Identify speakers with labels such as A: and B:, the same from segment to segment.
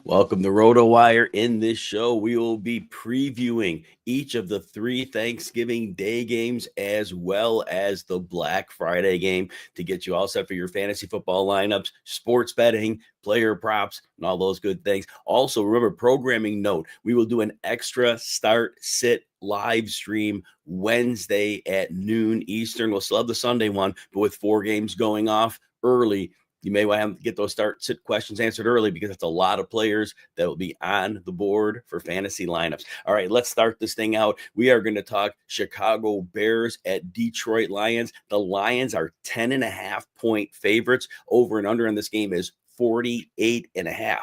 A: Welcome to RotoWire. In this show, we will be previewing each of the three Thanksgiving Day games as well as the Black Friday game to get you all set for your fantasy football lineups, sports betting, player props, and all those good things. Also, remember, programming note, we will do an extra start sit live stream Wednesday at noon Eastern. We'll still have the Sunday one, but with 4 games going off early, you may want to get those start sit questions answered early because it's a lot of players that will be on the board for fantasy lineups. All right, let's start this thing out. We are going to talk Chicago Bears at Detroit Lions. The Lions are 10.5-point favorites. Over and under in this game is 48.5.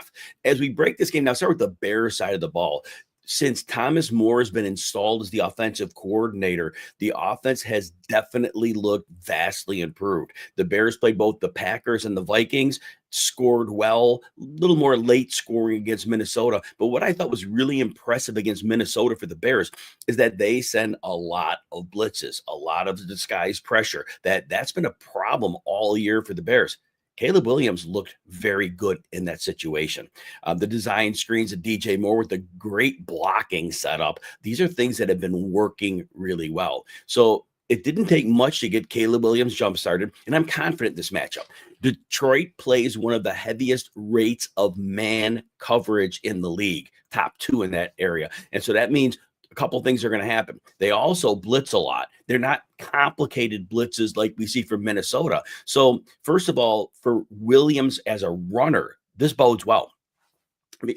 A: As we break this game now, start with the Bears side of the ball. Since Thomas Moore has been installed as the offensive coordinator, the offense has definitely looked vastly improved. The Bears played both the Packers and the Vikings, scored well, a little more late scoring against Minnesota. But what I thought was really impressive against Minnesota for the Bears is that they send a lot of blitzes, a lot of disguised pressure. That's been a problem all year for the Bears. Caleb Williams looked very good in that situation. The design screens of DJ Moore with the great blocking setup. These are things that have been working really well. So it didn't take much to get Caleb Williams jump started, and I'm confident in this matchup. Detroit plays one of the heaviest rates of man coverage in the league, top 2 in that area. And so that means a couple things are going to happen. They also blitz a lot. They're not complicated blitzes like we see from Minnesota. So first of all, for Williams as a runner, this bodes well.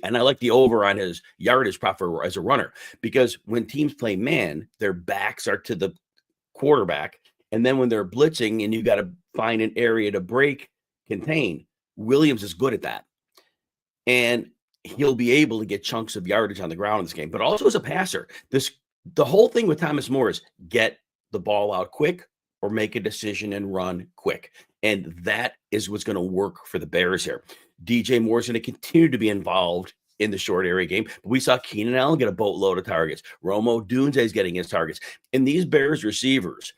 A: And I like the over on his yardage prop as a runner, because when teams play man, their backs are to the quarterback. And then when they're blitzing and you got to find an area to break, contain, Williams is good at that. And he'll be able to get chunks of yardage on the ground in this game. But also as a passer, the whole thing with Thomas Moore is get the ball out quick or make a decision and run quick. And that is what's going to work for the Bears here. DJ Moore is going to continue to be involved in the short area game. But we saw Keenan Allen get a boatload of targets. Romo Dunze is getting his targets. And these Bears receivers,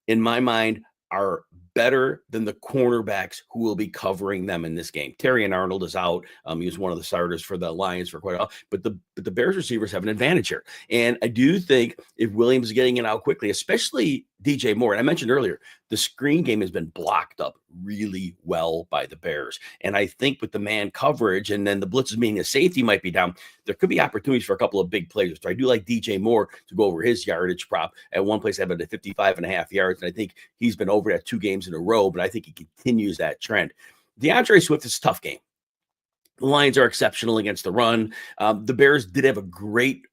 A: in my mind, are better than the cornerbacks who will be covering them in this game. Terrion Arnold is out. He was one of the starters for the Lions for quite a while, but the Bears receivers have an advantage here. And I do think if Williams is getting it out quickly, especially DJ Moore, and I mentioned earlier, the screen game has been blocked up really well by the Bears. And I think with the man coverage and then the blitzes meaning the safety might be down, there could be opportunities for a couple of big players. So I do like DJ Moore to go over his yardage prop. At one place, I have it at 55.5 yards, and I think he's been over that 2 games in a row, but I think he continues that trend. DeAndre Swift is a tough game. The Lions are exceptional against the run. The Bears did have a great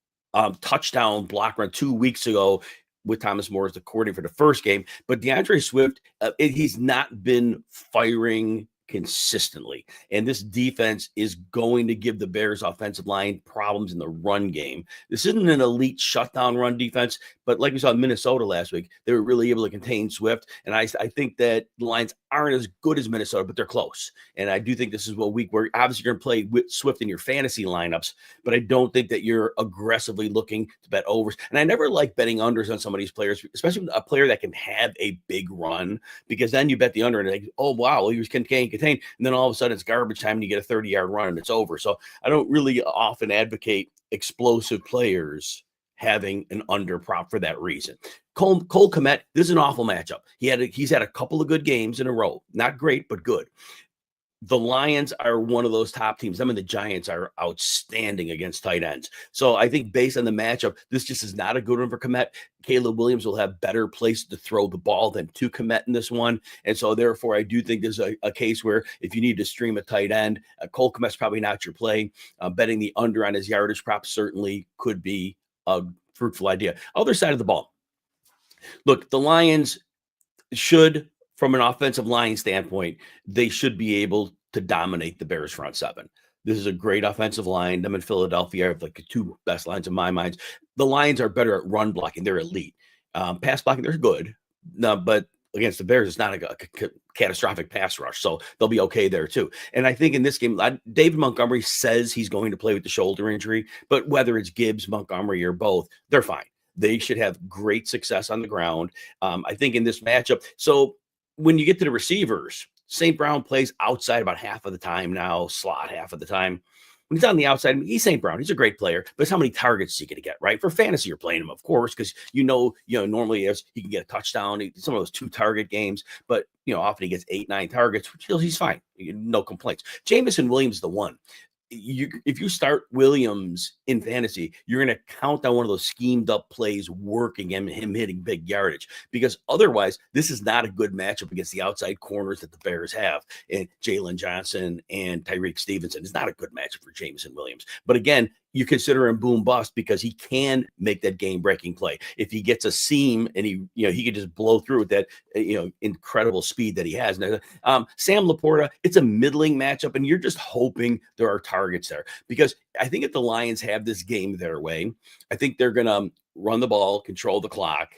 A: touchdown block run 2 weeks ago with Thomas Moore as the coordinator for the first game. But DeAndre Swift, he's not been firing consistently. And this defense is going to give the Bears offensive line problems in the run game. This isn't an elite shutdown run defense, but like we saw in Minnesota last week, they were really able to contain Swift. And I think that the Lions aren't as good as Minnesota, but they're close. And I do think this is a week where obviously you're going to play with Swift in your fantasy lineups, but I don't think that you're aggressively looking to bet overs. And I never like betting unders on some of these players, especially a player that can have a big run, because then you bet the under and like, oh, wow, he was contained. And then all of a sudden it's garbage time and you get a 30-yard run and it's over. So I don't really often advocate explosive players having an under prop for that reason. Cole Kmet, this is an awful matchup. He's had a couple of good games in a row. Not great, but good. The Lions are one of those top teams. Them and the Giants are outstanding against tight ends. So I think based on the matchup, this just is not a good one for Kmet. Caleb Williams will have better places to throw the ball than to Kmet in this one. And so therefore, I do think there's a case where if you need to stream a tight end, Cole Kmet's probably not your play. Betting the under on his yardage prop certainly could be a fruitful idea. Other side of the ball. Look, the Lions should, from an offensive line standpoint, they should be able to dominate the Bears front seven. This is a great offensive line. Them in Philadelphia are like the 2 best lines in my mind. The Lions are better at run blocking. They're elite. Pass blocking, they're good. No, but against the Bears, it's not a catastrophic pass rush. So they'll be okay there too. And I think in this game, David Montgomery says he's going to play with the shoulder injury, but whether it's Gibbs, Montgomery, or both, they're fine. They should have great success on the ground. I think in this matchup. So when you get to the receivers, St. Brown plays outside about half of the time now, slot half of the time. when he's on the outside, he's St. Brown. He's a great player, but it's how many targets is he going to get, right? For fantasy, you're playing him, of course, because normally he can get a touchdown. Some of those 2-target games, but often he gets 8, 9 targets. He's fine. No complaints. Jameson Williams, the one. If you start Williams in fantasy, you're going to count on one of those schemed up plays working and him hitting big yardage, because otherwise this is not a good matchup against the outside corners that the Bears have. And Jalen Johnson and Tyreek Stevenson is not a good matchup for Jameson Williams. But again, you consider him boom bust because he can make that game breaking play. If he gets a seam and he could just blow through with that, incredible speed that he has. Sam Laporta, it's a middling matchup, and you're just hoping there are targets there, because I think if the Lions have this game their way, I think they're going to run the ball, control the clock,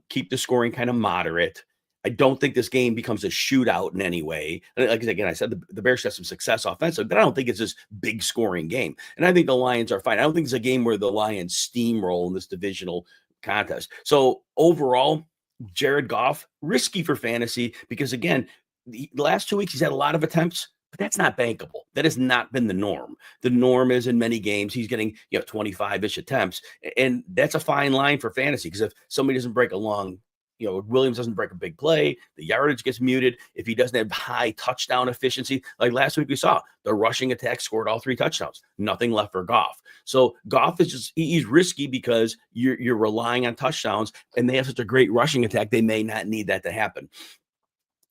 A: keep the scoring kind of moderate. I don't think this game becomes a shootout in any way. Like again, I said the Bears have some success offensively, but I don't think it's this big scoring game. And I think the Lions are fine. I don't think it's a game where the Lions steamroll in this divisional contest. So overall, Jared Goff, risky for fantasy, because again, the last 2 weeks he's had a lot of attempts, but that's not bankable. That has not been the norm. The norm is in many games he's getting 25-ish attempts, and that's a fine line for fantasy, because if somebody doesn't break a long Williams doesn't break a big play, the yardage gets muted. If he doesn't have high touchdown efficiency, like last week we saw, the rushing attack scored all 3 touchdowns. Nothing left for Goff. So Goff is he's risky because you're relying on touchdowns, and they have such a great rushing attack, they may not need that to happen.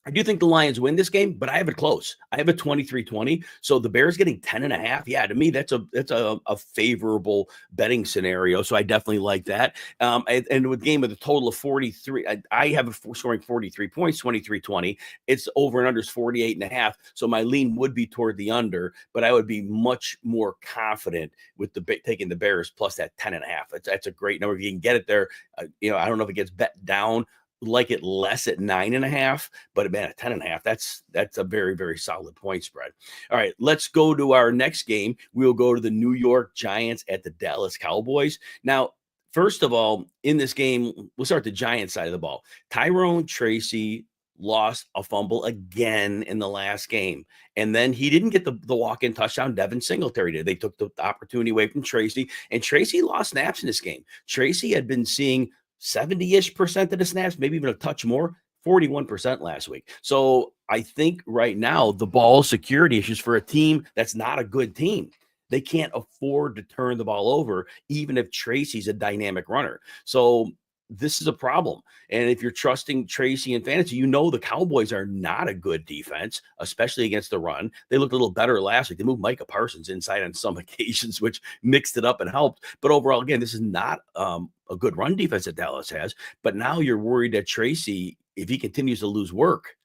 A: I do think the Lions win this game, but I have it close. I have it 23-20. So the Bears getting 10.5. Yeah, to me, that's a favorable betting scenario. So I definitely like that. And with game with a total of 43, I have it scoring 43 points, 23-20. It's over and under is 48.5. So my lean would be toward the under, but I would be much more confident with taking the Bears plus that 10.5. That's a great number. If you can get it there, I don't know if it gets bet down. Like it less at 9.5, but man, at 10.5, that's a very, very solid point spread. All right, let's go to our next game. We'll go to the New York Giants at the Dallas Cowboys. Now, first of all, in this game, we'll start the Giants side of the ball. Tyrone Tracy lost a fumble again in the last game. And then he didn't get the walk-in touchdown. Devin Singletary did. They took the opportunity away from Tracy, and Tracy lost snaps in this game. Tracy had been seeing 70-ish% of the snaps, maybe even a touch more, 41% last week. So I think right now the ball security issues for a team that's not a good team. They can't afford to turn the ball over, even if Tracy's a dynamic runner. So this is a problem. And if you're trusting Tracy in fantasy, the Cowboys are not a good defense, especially against the run. They looked a little better last week. They moved Micah Parsons inside on some occasions, which mixed it up and helped. But overall, again, this is not a good run defense that Dallas has. But now you're worried that Tracy, if he continues to lose work,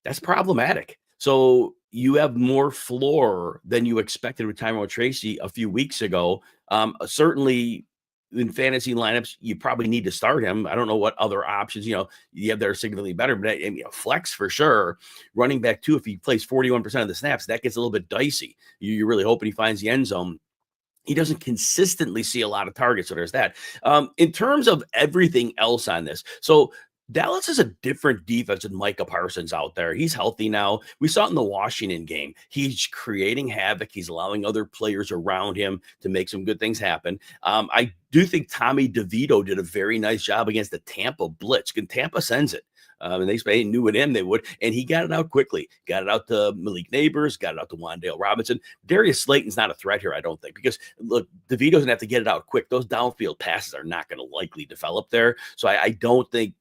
A: that's problematic. So you have more floor than you expected with Tyrone Tracy a few weeks ago. Certainly in fantasy lineups, you probably need to start him. I don't know what other options, you have that are significantly better, but flex for sure. Running back too, if he plays 41% of the snaps, that gets a little bit dicey. You're really hoping he finds the end zone. He doesn't consistently see a lot of targets, so there's that. In terms of everything else on this, so Dallas is a different defense than Micah Parsons out there. He's healthy now. We saw it in the Washington game. He's creating havoc. He's allowing other players around him to make some good things happen. I do think Tommy DeVito did a very nice job against the Tampa blitz. And Tampa sends it. And they knew with him they would. And he got it out quickly. Got it out to Malik Neighbors. Got it out to Wan'Dale Robinson. Darius Slayton's not a threat here, I don't think. Because, look, DeVito doesn't have to get it out quick. Those downfield passes are not going to likely develop there. So I don't think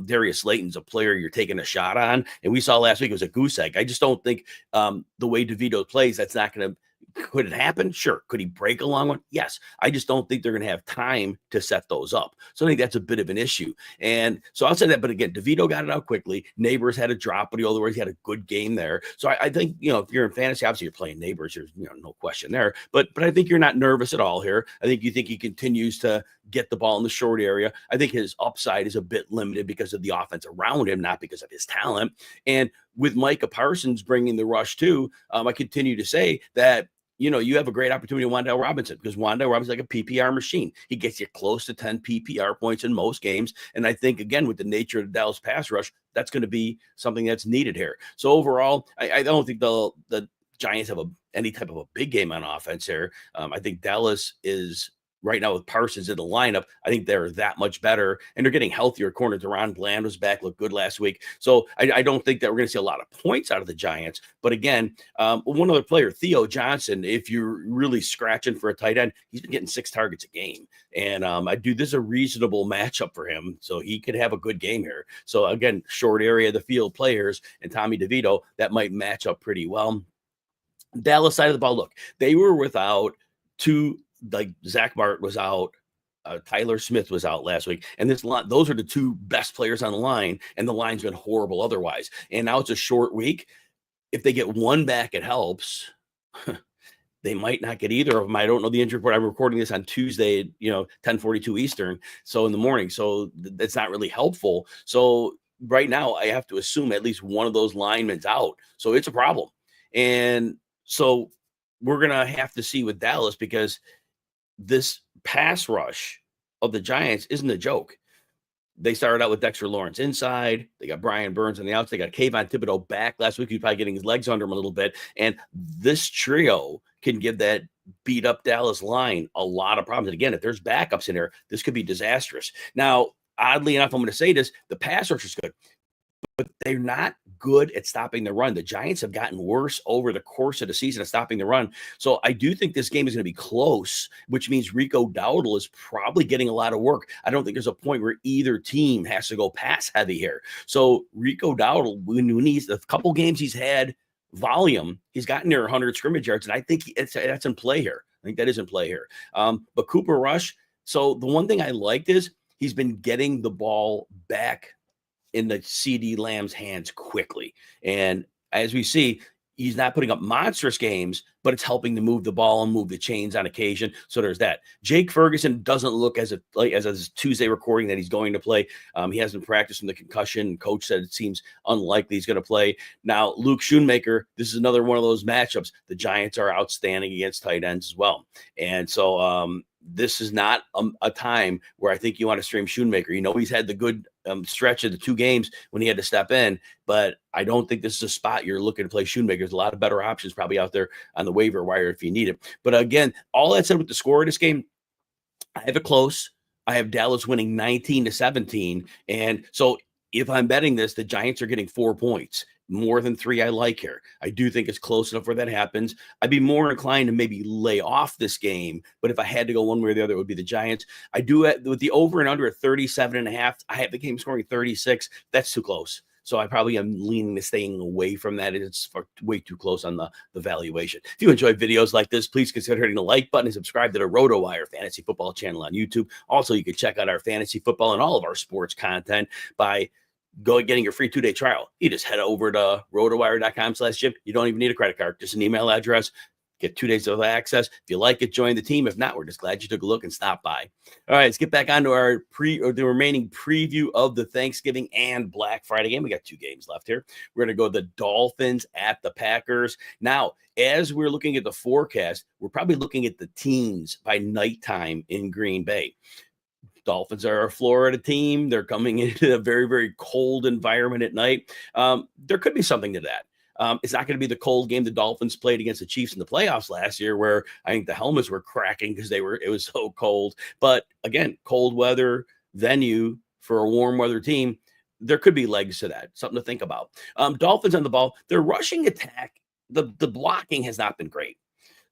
A: Darius Slayton's a player you're taking a shot on. And we saw last week it was a goose egg. I just don't think the way DeVito plays, that's not going to. Could it happen? Sure. Could he break a long one? Yes. I just don't think they're going to have time to set those up. So I think that's a bit of an issue. And so I'll say that. But again, DeVito got it out quickly. Neighbors had a drop, but otherwise he had a good game there. So I think, if you're in fantasy, obviously you're playing Neighbors. There's no question there. But I think you're not nervous at all here. I think you think he continues to get the ball in the short area. I think his upside is a bit limited because of the offense around him, not because of his talent. And with Micah Parsons bringing the rush too, I continue to say that you have a great opportunity with Wan'Dale Robinson, because Wan'Dale Robinson is like a PPR machine. He gets you close to 10 PPR points in most games. And I think, again, with the nature of the Dallas pass rush, that's going to be something that's needed here. So overall, I don't think the Giants have any type of a big game on offense here. I think Dallas is right now with Parsons in the lineup. I think they're that much better, and they're getting healthier. Corner Deron Bland was back, looked good last week. So I don't think that we're going to see a lot of points out of the Giants. But again, one other player, Theo Johnson, if you're really scratching for a tight end, he's been getting 6 targets a game. And this is a reasonable matchup for him. So he could have a good game here. So again, short area of the field players and Tommy DeVito, that might match up pretty well. Dallas side of the ball, look, they were without 2, like Zach Martin was out, Tyler Smith was out last week, and those are the 2 best players on the line, and the line's been horrible otherwise. And now it's a short week. If they get one back, it helps. They might not get either of them. I don't know the injury report. I'm recording this on Tuesday, 10:42 Eastern, so in the morning. So that's not really helpful. So right now, I have to assume at least one of those linemen's out. So it's a problem. And so we're going to have to see with Dallas, because this pass rush of the Giants isn't a joke. They started out with Dexter Lawrence inside. They got Brian Burns on the outside. They got Kayvon Thibodeau back last week. He's probably getting his legs under him a little bit. And this trio can give that beat up Dallas line a lot of problems. And again, if there's backups in there, this could be disastrous. Now, oddly enough, I'm going to say this, the pass rush is good, but they're not good at stopping the run. The Giants have gotten worse over the course of the season at stopping the run. So I do think this game is going to be close, which means Rico Dowdle is probably getting a lot of work. I don't think there's a point where either team has to go pass heavy here. So Rico Dowdle, when he's a couple games he's had volume, he's gotten near 100 scrimmage yards, and I think that's in play here. I think that is in play here. But Cooper Rush, so the one thing I liked is he's been getting the ball back in the CD Lamb's hands quickly. And as we see, he's not putting up monstrous games, but it's helping to move the ball and move the chains on occasion. So there's that. Jake Ferguson doesn't look as a Tuesday recording that he's going to play. He hasn't practiced from the concussion. Coach said it seems unlikely he's going to play. Now, Luke Schoonmaker, this is another one of those matchups. The Giants are outstanding against tight ends as well. And so this is not a time where I think you want to stream Schoonmaker. He's had the good stretch of the 2 games when he had to step in, but I don't think this is a spot you're looking to play Schoonmaker. There's a lot of better options probably out there on the waiver wire if you need it. But again, all that said with the score of this game, I have it close. I have Dallas winning 19-17. And so if I'm betting this, the Giants are getting 4 points. More than 3 I like here. I do think it's close enough where that happens. I'd be more inclined to maybe lay off this game, but if I had to go one way or the other, it would be the Giants. I do with the over and under at 37.5. I have the game scoring 36. That's too close. So I probably am leaning to staying away from that. It's way too close on the valuation. If you enjoy videos like this, please consider hitting the like button and subscribe to the RotoWire Fantasy Football channel on YouTube. Also, you can check out our fantasy football and all of our sports content by getting your free 2-day trial. You just head over to rotowire.com/Jim. You don't even need a credit card, just an email address. Get 2 days of access. If you like it, join the team. If not, we're just glad you took a look and stopped by. All right, let's get back onto the remaining preview of the Thanksgiving and Black Friday game. We got 2 games left here. We're going to go the Dolphins at the Packers. Now, as we're looking at the forecast, we're probably looking at the teens by nighttime in Green Bay. Dolphins are a Florida team. They're coming into a very, very cold environment at night. There could be something to that. It's not going to be the cold game the Dolphins played against the Chiefs in the playoffs last year, where I think the helmets were cracking because it was so cold. But again, cold weather venue for a warm weather team, there could be legs to that. Something to think about. Dolphins on the ball, their rushing attack, the blocking has not been great.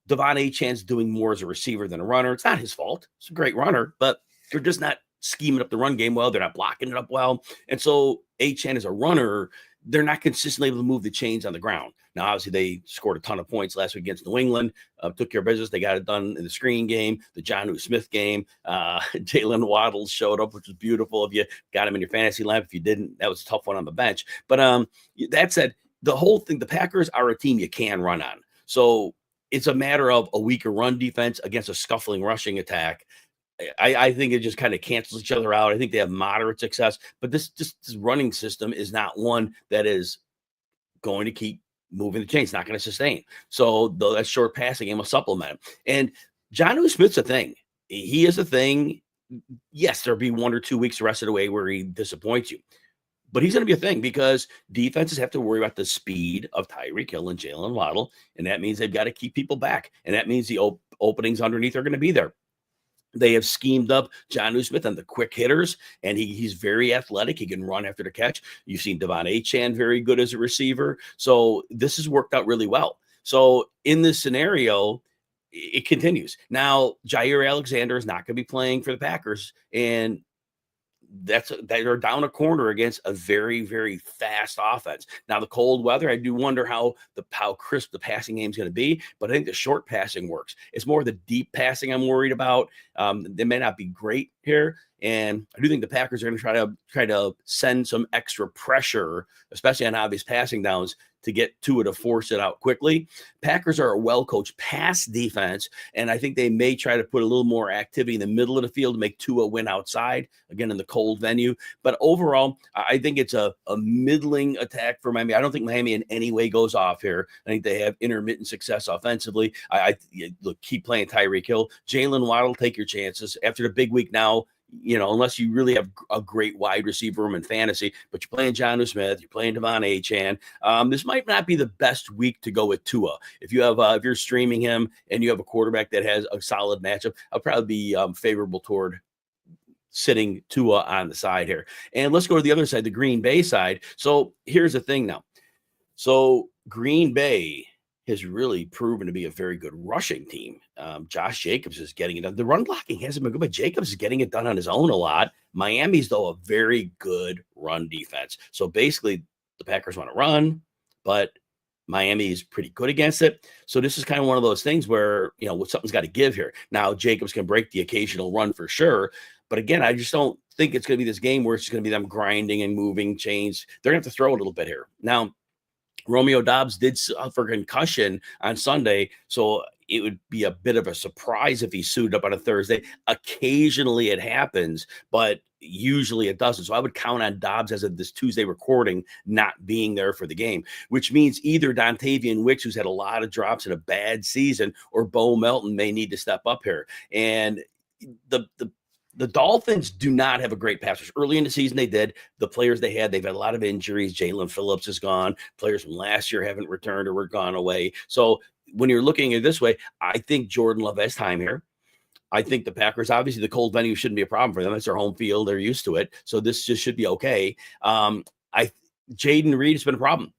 A: Devon Achane's doing more as a receiver than a runner. It's not his fault. He's a great runner, but they're just not scheming up the run game well. They're not blocking it up well. And so Achane as a runner, they're not consistently able to move the chains on the ground. Now, obviously, they scored a ton of points last week against New England, took care of business. They got it done in the screen game, the Jonnu Smith game. Jalen Waddle showed up, which was beautiful. If you got him in your fantasy lineup, if you didn't, that was a tough one on the bench. But that said, the whole thing, the Packers are a team you can run on. So it's a matter of a weaker run defense against a scuffling rushing attack. I think it just kind of cancels each other out. I think they have moderate success, but this running system is not one that is going to keep moving the chain. It's not going to sustain. So that short passing game will supplement it. And Jonnu Smith's a thing. He is a thing. Yes, there'll be 1 or 2 weeks the rest of the way where he disappoints you. But he's going to be a thing because defenses have to worry about the speed of Tyreek Hill and Jalen Waddle, and that means they've got to keep people back, and that means the openings underneath are going to be there. They have schemed up Jonnu Smith on the quick hitters, and he's very athletic. He can run after the catch. You've seen Devon Achane very good as a receiver. So this has worked out really well. So in this scenario, it continues. Now, Jair Alexander is not going to be playing for the Packers, and they're down a corner against a very, very fast offense. Now, the cold weather, I do wonder how crisp the passing game is going to be, but I think the short passing works. It's more the deep passing I'm worried about. They may not be great here, and I do think the Packers are going to try to send some extra pressure, especially on obvious passing downs, to get Tua to force it out quickly. Packers are a well-coached pass defense, and I think they may try to put a little more activity in the middle of the field to make Tua win outside, again, in the cold venue. But overall, I think it's a middling attack for Miami. I don't think Miami in any way goes off here. I think they have intermittent success offensively. Look, keep playing Tyreek Hill. Jalen Waddle, take your chances. After the big week now, unless you really have a great wide receiver room in fantasy, but you're playing Jonnu Smith, you're playing Devon Achane. This might not be the best week to go with Tua. If you're streaming him and you have a quarterback that has a solid matchup, I'll probably be favorable toward sitting Tua on the side here. And let's go to the other side, the Green Bay side. So here's the thing now. So Green Bay has really proven to be a very good rushing team. Josh Jacobs is getting it done. The run blocking hasn't been good, but Jacobs is getting it done on his own a lot. Miami's, though, a very good run defense. So basically, the Packers want to run, but Miami is pretty good against it. So this is kind of one of those things where, something's got to give here. Now, Jacobs can break the occasional run for sure. But again, I just don't think it's going to be this game where it's just going to be them grinding and moving chains. They're going to have to throw a little bit here. Now, Romeo Doubs did suffer concussion on Sunday, so it would be a bit of a surprise if he suited up on a Thursday. Occasionally it happens, but usually it doesn't. So I would count on Doubs as of this Tuesday recording not being there for the game, which means either Dontavian Wicks, who's had a lot of drops in a bad season, or Bo Melton may need to step up here. And the Dolphins do not have a great pass rush. Early in the season, they did. The players they've had a lot of injuries. Jalen Phillips is gone. Players from last year haven't returned or were gone away. So when you're looking at it this way, I think Jordan Love has time here. I think the Packers, obviously, the cold venue shouldn't be a problem for them. It's their home field. They're used to it. So this just should be okay. Jaden Reed has been a problem.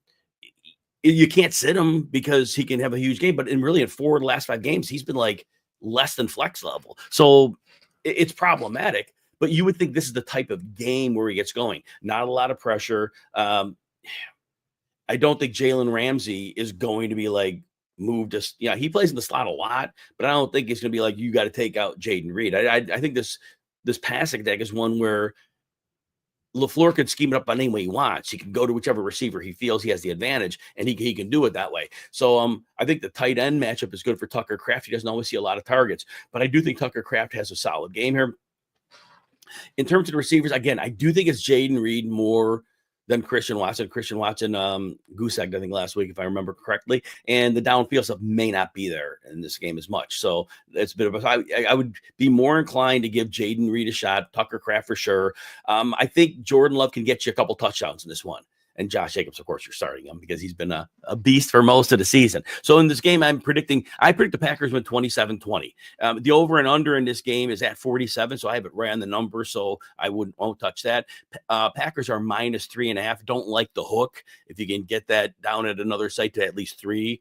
A: You can't sit him because he can have a huge game. But in 4 of the last 5 games, he's been like less than flex level. So it's problematic, but you would think this is the type of game where he gets going. Not a lot of pressure. I don't think Jalen Ramsey is going to be like moved us. He plays in the slot a lot, but I don't think it's going to be like you got to take out Jaden Reed. I think this passing deck is one where LaFleur can scheme it up on any way he wants. He can go to whichever receiver he feels he has the advantage, and he can do it that way. So I think the tight end matchup is good for Tucker Kraft. He doesn't always see a lot of targets, but I do think Tucker Kraft has a solid game here. In terms of the receivers, again, I do think it's Jaden Reed more than Christian Watson. Christian Watson goose-egged, I think, last week, if I remember correctly. And the downfield stuff may not be there in this game as much. So it's a bit of I would be more inclined to give Jaden Reed a shot, Tucker Kraft for sure. I think Jordan Love can get you a couple touchdowns in this one. And Josh Jacobs, of course, you're starting him because he's been a beast for most of the season. So in this game, I predict the Packers win 27-20. The over and under in this game is at 47, so I have it right on the number, so I won't touch that. Packers are -3.5. Don't like the hook. If you can get that down at another site to at least 3,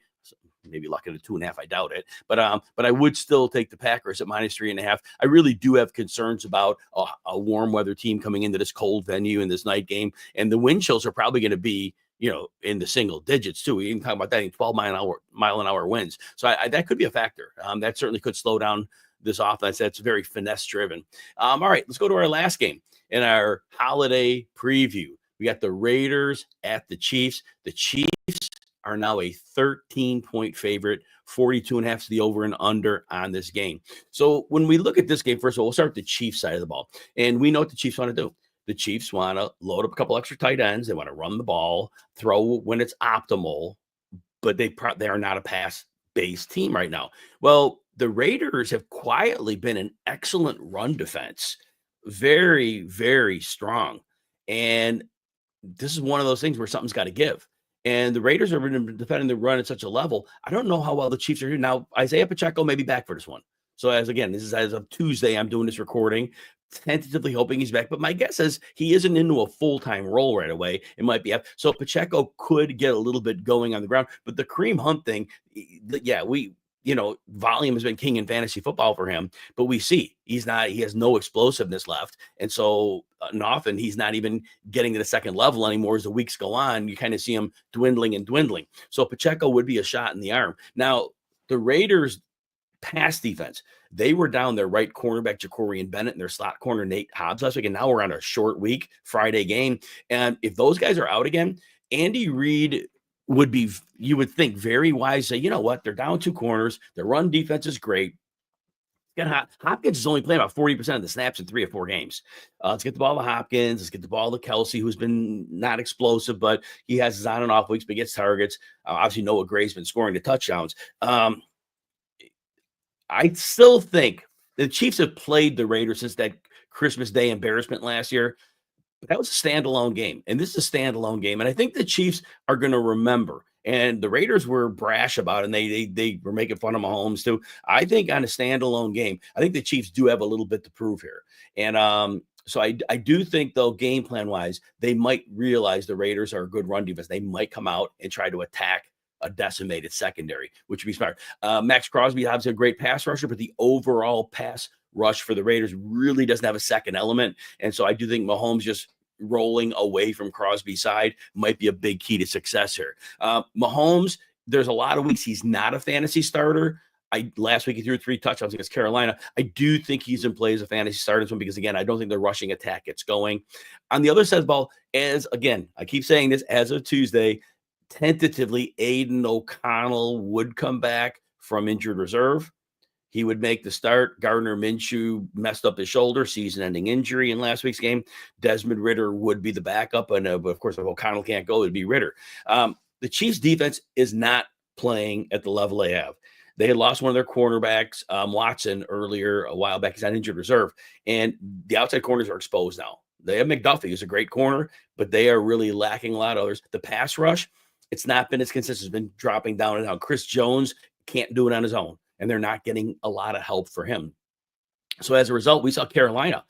A: maybe lucky at 2.5. I doubt it, but I would still take the Packers at -3.5. I really do have concerns about a warm weather team coming into this cold venue in this night game, and the wind chills are probably going to be in the single digits too. We can talk about that in 12 mile an hour winds. So that could be a factor. That certainly could slow down this offense. That's very finesse driven. All right, let's go to our last game in our holiday preview. We got the Raiders at the Chiefs. The Chiefs are now a 13-point favorite, 42.5 is the over and under on this game. So when we look at this game, first of all, we'll start with the Chiefs side of the ball. And we know what the Chiefs want to do. The Chiefs want to load up a couple extra tight ends. They want to run the ball, throw when it's optimal, but they are not a pass-based team right now. Well, the Raiders have quietly been an excellent run defense, very, very strong. And this is one of those things where something's got to give. And the Raiders are defending the run at such a level. I don't know how well the Chiefs are here. Now, Isaiah Pacheco may be back for this one. So this is as of Tuesday, I'm doing this recording, tentatively hoping he's back. But my guess is he isn't into a full-time role right away. It might be so Pacheco could get a little bit going on the ground. But the Kareem Hunt thing, yeah, volume has been king in fantasy football for him, but we see he has no explosiveness left. And so often he's not even getting to the second level anymore. As the weeks go on, you kind of see him dwindling. So Pacheco would be a shot in the arm. Now, the Raiders pass defense, they were down their right cornerback, Jacorian Bennett, and their slot corner, Nate Hobbs, last week. And now we're on a short week, Friday game. And if those guys are out again, Andy Reid would be, you would think, very wise. Say, you know what? They're down 2 corners. Their run defense is great. Hopkins is only playing about 40% of the snaps in 3 or 4 games. Let's get the ball to Hopkins. Let's get the ball to Kelsey, who's been not explosive, but he has his on and off weeks, but gets targets. Obviously, Noah Gray's been scoring the touchdowns. I still think the Chiefs have played the Raiders since that Christmas Day embarrassment last year. But that was a standalone game, and this is a standalone game. And I think the Chiefs are going to remember. And the Raiders were brash about it, and they were making fun of Mahomes too. I think on a standalone game, I think the Chiefs do have a little bit to prove here. And so I do think, though, game plan wise, they might realize the Raiders are a good run defense. They might come out and try to attack a decimated secondary, which would be smart. Max Crosby, obviously a great pass rusher, but the overall pass rush for the Raiders really doesn't have a second element. And so I do think Mahomes just rolling away from Crosby's side might be a big key to success here. Mahomes, there's a lot of weeks he's not a fantasy starter. Last week he threw 3 touchdowns against Carolina. I do think he's in play as a fantasy starter this one because, again, I don't think the rushing attack gets going. On the other side of the ball, I keep saying this, as of Tuesday, tentatively, Aiden O'Connell would come back from injured reserve. He would make the start. Gardner Minshew messed up his shoulder, season-ending injury in last week's game. Desmond Ridder would be the backup, and of course, if O'Connell can't go, it'd be Ridder. The Chiefs' defense is not playing at the level they have. They had lost one of their cornerbacks, Watson, earlier a while back. He's on injured reserve, and the outside corners are exposed now. They have McDuffie, who's a great corner, but they are really lacking a lot of others. The pass rush, it's not been as consistent. It's been dropping down and down. Chris Jones can't do it on his own, and they're not getting a lot of help for him. So as a result, we saw Carolina.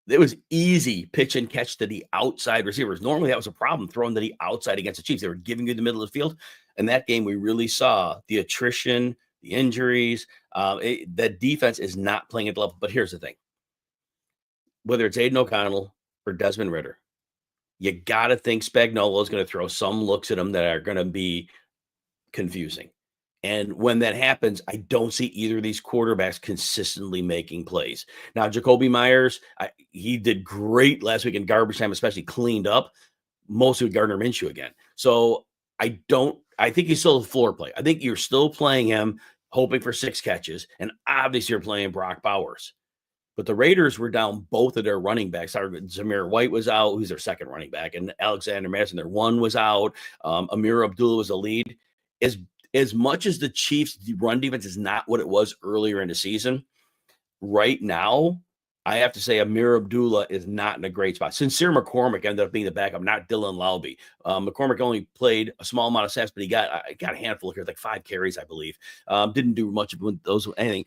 A: It was easy pitch and catch to the outside receivers. Normally that was a problem, throwing to the outside against the Chiefs. They were giving you the middle of the field. In that game, we really saw the attrition, the injuries. That defense is not playing at the level. But here's the thing. Whether it's Aiden O'Connell or Desmond Ridder, you got to think Spagnuolo is going to throw some looks at them that are going to be confusing. And when that happens, I don't see either of these quarterbacks consistently making plays. Now, Jacoby Myers, he did great last week in garbage time, especially cleaned up, mostly with Gardner Minshew again. So I think he's still a floor play. I think you're still playing him, hoping for 6 catches. And obviously you're playing Brock Bowers. But the Raiders were down both of their running backs. Zamir White was out, who's their second running back, and Alexander Madison, their one, was out. Amir Abdullah was the lead. As much as the Chiefs' run defense is not what it was earlier in the season, right now, I have to say Amir Abdullah is not in a great spot. Sincere McCormick ended up being the backup, not Dylan Lowby. McCormick only played a small amount of snaps, but he got a handful of carries, like 5 carries, I believe. Didn't do much with those, anything.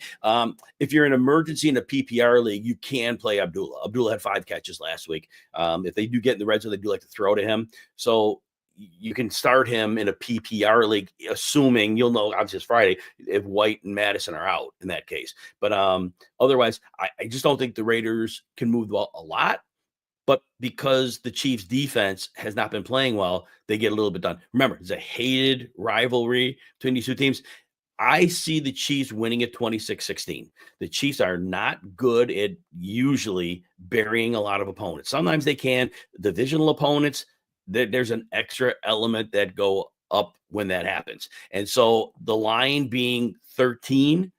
A: If you're in an emergency in a PPR league, you can play Abdullah. Abdullah had 5 catches last week. If they do get in the red zone, they do like to throw to him. So you can start him in a PPR league, assuming you'll know, obviously it's Friday, if White and Madison are out in that case. But otherwise, I just don't think the Raiders can move the ball a lot. But because the Chiefs' defense has not been playing well, they get a little bit done. Remember, it's a hated rivalry between these two teams. I see the Chiefs winning at 26-16. The Chiefs are not good at usually burying a lot of opponents. Sometimes they can. Divisional opponents, there's an extra element that go up when that happens. And so the line being 13,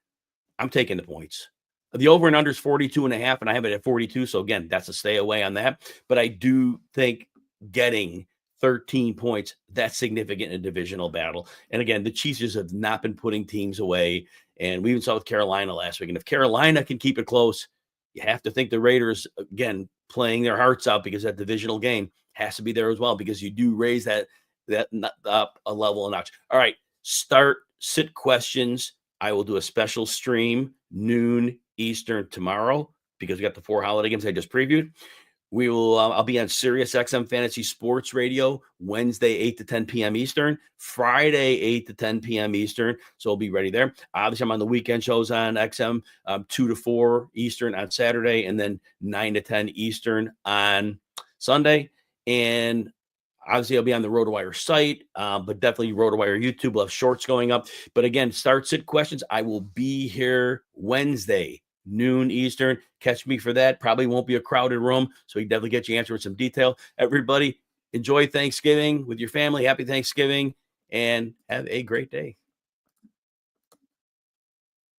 A: I'm taking the points. The over and under is 42.5, and I have it at 42. So again, that's a stay away on that. But I do think getting 13 points, that's significant in a divisional battle. And again, the Chiefs just have not been putting teams away. And we even saw with Carolina last week. And if Carolina can keep it close, you have to think the Raiders, again, playing their hearts out, because that divisional game has to be there as well, because you do raise that up a level a notch. All right, sit questions. I will do a special stream noon Eastern tomorrow, because we got the 4 holiday games I just previewed. We will. I'll be on Sirius XM Fantasy Sports Radio Wednesday 8 to 10 p.m. Eastern, Friday 8 to 10 p.m. Eastern. So I'll be ready there. Obviously, I'm on the weekend shows on XM 2 to 4 Eastern on Saturday, and then 9 to 10 Eastern on Sunday. And obviously, I'll be on the RotoWire site, but definitely RotoWire YouTube. We'll have shorts going up. But again, sit questions. I will be here Wednesday, noon Eastern. Catch me for that. Probably won't be a crowded room, so we can definitely get you answered with some detail. Everybody, enjoy Thanksgiving with your family. Happy Thanksgiving, and have a great day.